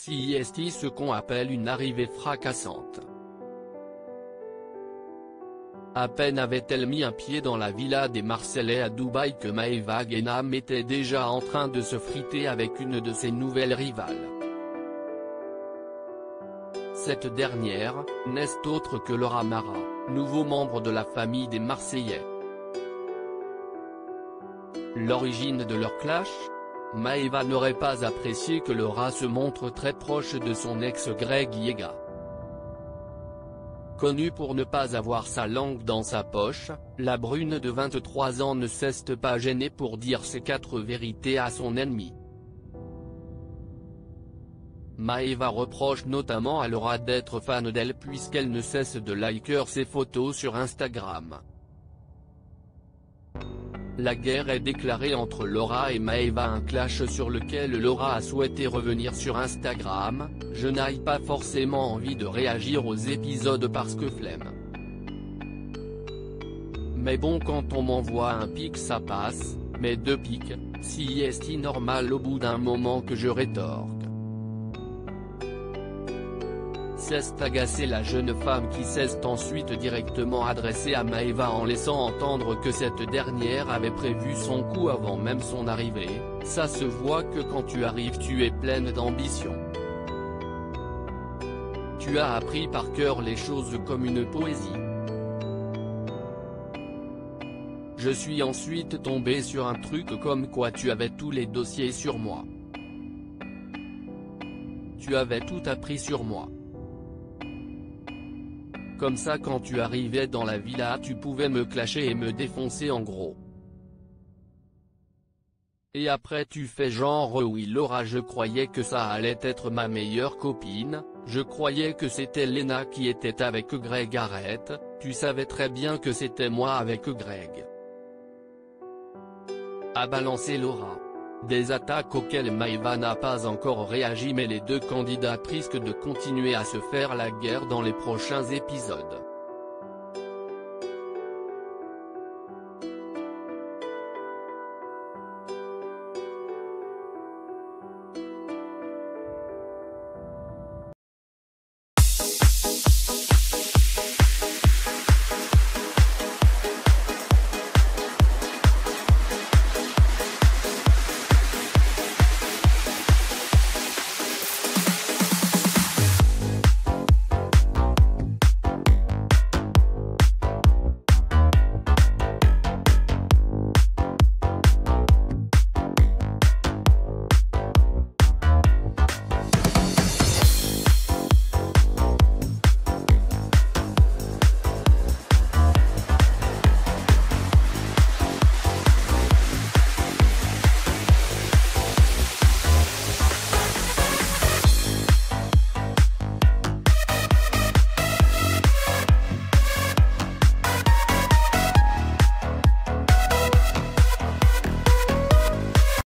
C'est ce qu'on appelle une arrivée fracassante. À peine avait-elle mis un pied dans la villa des Marcellais à Dubaï que Maeva Ghenam était déjà en train de se friter avec une de ses nouvelles rivales. Cette dernière, n'est autre que Laura Mara, nouveau membre de la famille des Marseillais. L'origine de leur clash? Maeva n'aurait pas apprécié que Laura se montre très proche de son ex Greg Yega. Connue pour ne pas avoir sa langue dans sa poche, la brune de 23 ans ne cesse pas gênée pour dire ses 4 vérités à son ennemi. Maeva reproche notamment à Laura d'être fan d'elle puisqu'elle ne cesse de liker ses photos sur Instagram. La guerre est déclarée entre Laura et Maeva, un clash sur lequel Laura a souhaité revenir sur Instagram. Je n'ai pas forcément envie de réagir aux épisodes parce que flemme. Mais bon, quand on m'envoie un pic ça passe, mais 2 pics, si est normal au bout d'un moment que je rétorque. C'est agacé la jeune femme qui s'est ensuite directement adressée à Maeva en laissant entendre que cette dernière avait prévu son coup avant même son arrivée. Ça se voit que quand tu arrives tu es pleine d'ambition. Tu as appris par cœur les choses comme une poésie. Je suis ensuite tombé sur un truc comme quoi tu avais tous les dossiers sur moi. Tu avais tout appris sur moi. Comme ça quand tu arrivais dans la villa tu pouvais me clasher et me défoncer en gros. Et après tu fais genre oui Laura, je croyais que ça allait être ma meilleure copine, je croyais que c'était Lena qui était avec Greg. Arrête, tu savais très bien que c'était moi avec Greg. A balancé Laura. Des attaques auxquelles Maeva n'a pas encore réagi, mais les deux candidates risquent de continuer à se faire la guerre dans les prochains épisodes.